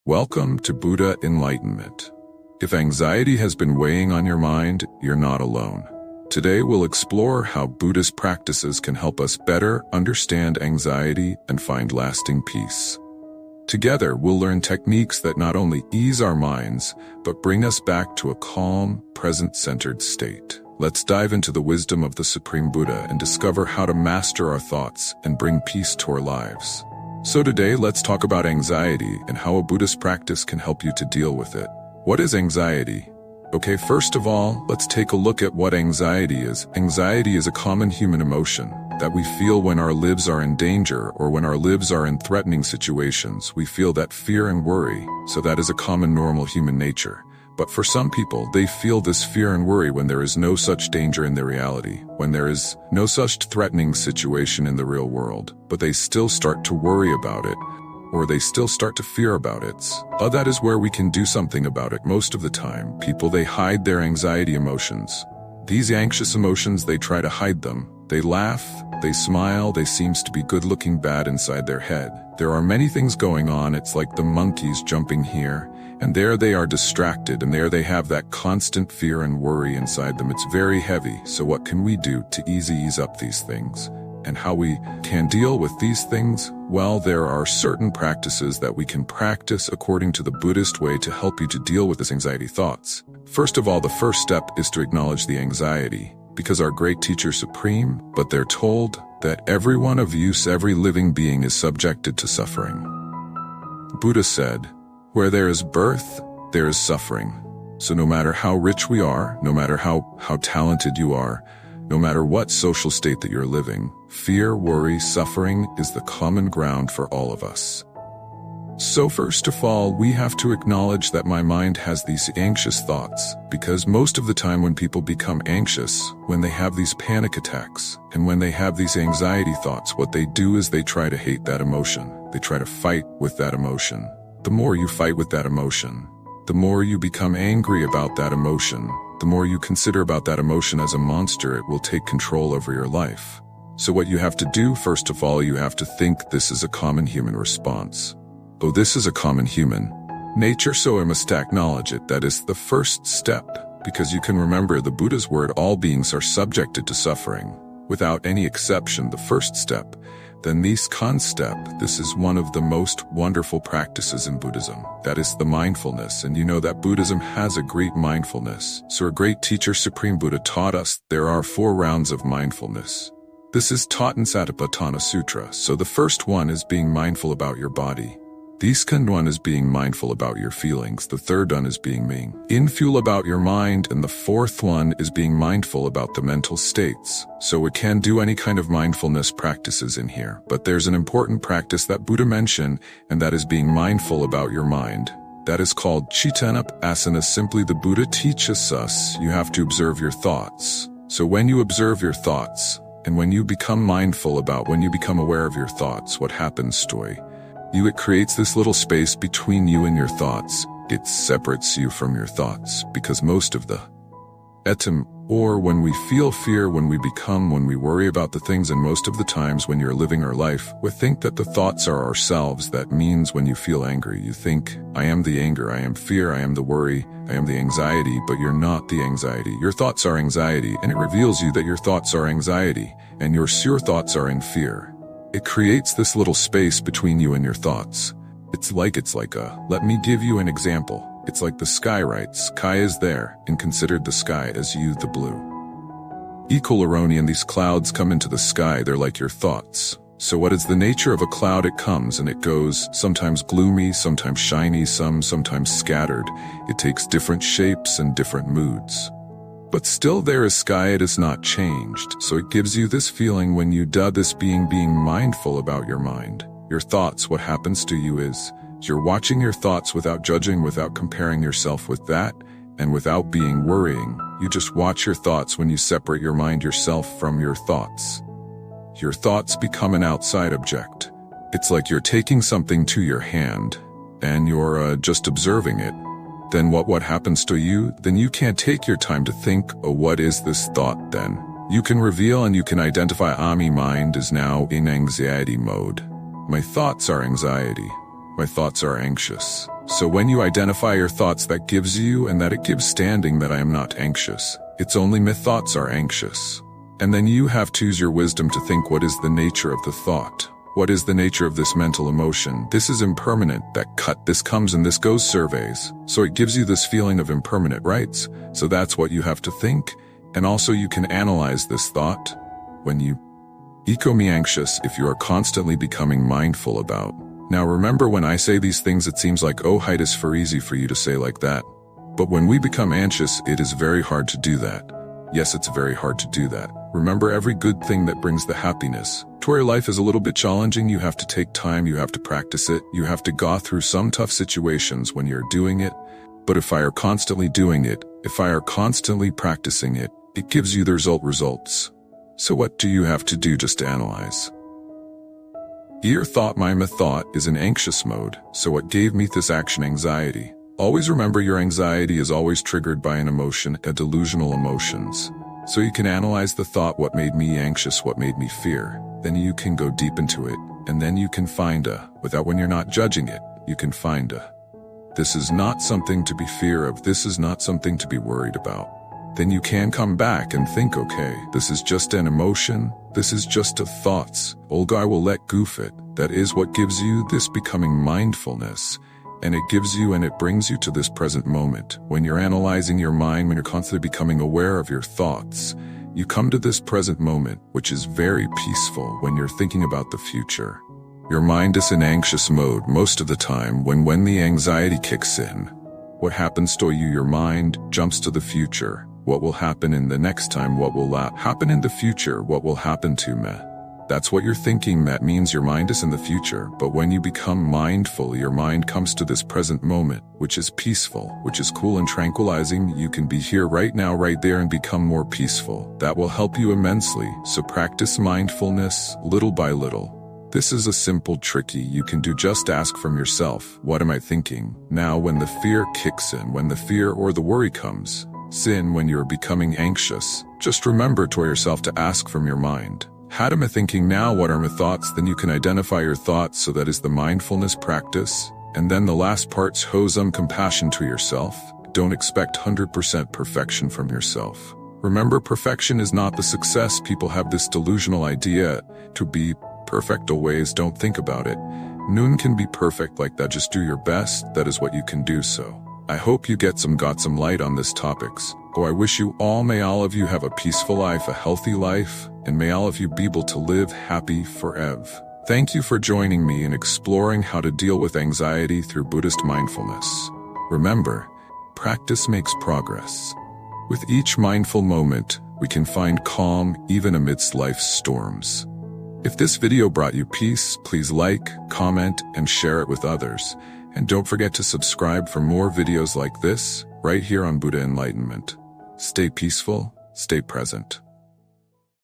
Welcome to Buddha Enlightenment. If anxiety has been weighing on your mind, you're not alone. Today we'll explore how Buddhist practices can help us better understand anxiety and find lasting peace. Together we'll learn techniques that not only ease our minds, but bring us back to a calm, present-centered state. Let's dive into the wisdom of the Supreme Buddha and discover how to master our thoughts and bring peace to our lives. So today, let's talk about anxiety and how a Buddhist practice can help you to deal with it. What is anxiety? Okay, first of all, let's take a look at what anxiety is. Anxiety is a common human emotion that we feel when our lives are in danger or when our lives are in threatening situations. We feel that fear and worry, so that is a common normal human nature. But for some people, they feel this fear and worry when there is no such danger in their reality, when there is no such threatening situation in the real world, but they still start to worry about it, or they still start to fear about it. That is where we can do something about it. Most of the time, people, they hide their anxiety emotions. These anxious emotions, they try to hide them. They laugh, they smile, they seems to be good-looking bad inside their head. There are many things going on. It's like the monkeys jumping here, and there they are distracted, and there they have that constant fear and worry inside them. It's very heavy. So what can we do to ease up these things? And how we can deal with these things? Well, there are certain practices that we can practice according to the Buddhist way to help you to deal with this anxiety thoughts. First of all, the first step is to acknowledge the anxiety, because our great teacher supreme, but they're told that every one of you, every living being is subjected to suffering. Buddha said, where there is birth, there is suffering. So no matter how rich we are, no matter how talented you are, no matter what social state that you're living, fear, worry, suffering is the common ground for all of us. So first of all, we have to acknowledge that my mind has these anxious thoughts, because most of the time when people become anxious, when they have these panic attacks, and when they have these anxiety thoughts, what they do is they try to hate that emotion. They try to fight with that emotion. The more you fight with that emotion, the more you become angry about that emotion, the more you consider about that emotion as a monster, it will take control over your life. So what you have to do, first of all, you have to think this is a common human response. Oh, this is a common human nature, so I must acknowledge it. That is the first step, because you can remember the Buddha's word, all beings are subjected to suffering, without any exception. The first step. Then this concept, this is one of the most wonderful practices in Buddhism. That is the mindfulness, and you know that Buddhism has a great mindfulness. So a great teacher, Supreme Buddha, taught us there are 4 rounds of mindfulness. This is taught in Satipatthana Sutra. So the first one is being mindful about your body. The second one is being mindful about your feelings. The third one is being mindful about your mind. And the fourth one is being mindful about the mental states. So we can do any kind of mindfulness practices in here. But there's an important practice that Buddha mentioned, and that is being mindful about your mind. That is called Chittanupassana. Simply, the Buddha teaches us you have to observe your thoughts. So when you observe your thoughts, and when you become mindful about, when you become aware of your thoughts, what happens to you? It creates this little space between you and your thoughts. It separates you from your thoughts, because most of the or when we feel fear, when we worry about the things, and most of the times when you're living our life, we think that the thoughts are ourselves. That means when you feel angry, you think, I am the anger, I am fear, I am the worry, I am the anxiety, but you're not the anxiety. Your thoughts are anxiety, and it reveals you that your thoughts are anxiety, and your thoughts are in fear. It creates this little space between you and your thoughts. It's like let me give you an example. It's like the sky, right? Sky is there, and considered the sky as you, the blue. And these clouds come into the sky, they're like your thoughts. So what is the nature of a cloud? It comes and it goes, sometimes gloomy, sometimes shiny, sometimes scattered. It takes different shapes and different moods. But still there is sky, it is not changed. So it gives you this feeling when you do this being mindful about your mind. Your thoughts, what happens to you is, you're watching your thoughts without judging, without comparing yourself with that, and without being worrying. You just watch your thoughts. When you separate your mind yourself from your thoughts become an outside object. It's like you're taking something to your hand, and you're just observing it. Then what happens to you? Then you can't take your time to think, oh, what is this thought then? You can reveal and you can identify, my mind is now in anxiety mode. My thoughts are anxiety. My thoughts are anxious. So when you identify your thoughts, that gives you and that it gives standing that I am not anxious. It's only my thoughts are anxious. And then you have to use your wisdom to think, what is the nature of the thought? What is the nature of this mental emotion? This is impermanent, this comes and this goes surveys. So it gives you this feeling of impermanent rights. So that's what you have to think. And also you can analyze this thought. When you me anxious, if you are constantly becoming mindful about. Now remember, when I say these things, it seems like, oh, height is for easy for you to say like that. But when we become anxious, it is very hard to do that. Yes, it's very hard to do that. Remember, every good thing that brings the happiness to where life is a little bit challenging, you have to take time, you have to practice it, you have to go through some tough situations when you're doing it. But if I are constantly doing it, if I are constantly practicing it, it gives you the results. So what do you have to do just to analyze? Your thought, my thought, is in anxious mode, so what gave me this action? Anxiety. Always remember, your anxiety is always triggered by an emotion, a delusional emotions. So you can analyze the thought, what made me anxious, what made me fear. Then you can go deep into it, and then you can find when you're not judging it, you can find this is not something to be fear of, this is not something to be worried about. Then you can come back and think, okay, this is just an emotion, this is just a thoughts. Old guy will let goof it. That is what gives you this becoming mindfulness. And it gives you and it brings you to this present moment. When you're analyzing your mind, when you're constantly becoming aware of your thoughts, you come to this present moment, which is very peaceful when you're thinking about the future. Your mind is in anxious mode most of the time. When the anxiety kicks in, what happens to you? Your mind jumps to the future. What will happen in the next time? What will happen in the future? What will happen to me? That's what you're thinking. That means your mind is in the future. But when you become mindful, your mind comes to this present moment, which is peaceful, which is cool and tranquilizing. You can be here right now, right there, and become more peaceful. That will help you immensely. So practice mindfulness little by little. This is a simple tricky you can do. Just ask from yourself, what am I thinking? Now when the fear kicks in, when the fear or the worry comes, when you're becoming anxious, just remember to yourself to ask from your mind. How am I thinking now? What are my thoughts? Then you can identify your thoughts, so that is the mindfulness practice. And then the last part's compassion to yourself. Don't expect 100% perfection from yourself. Remember, perfection is not the success. People have this delusional idea to be perfect always. Don't think about it. None can be perfect like that. Just do your best. That is what you can do. So I hope you got some light on this topics. I wish you all, may all of you have a peaceful life, a healthy life, and may all of you be able to live happy forever. Thank you for joining me in exploring how to deal with anxiety through Buddhist mindfulness. Remember, practice makes progress. With each mindful moment, we can find calm even amidst life's storms. If this video brought you peace, please like, comment, and share it with others. And don't forget to subscribe for more videos like this, right here on Buddha Enlightenment. Stay peaceful, stay present.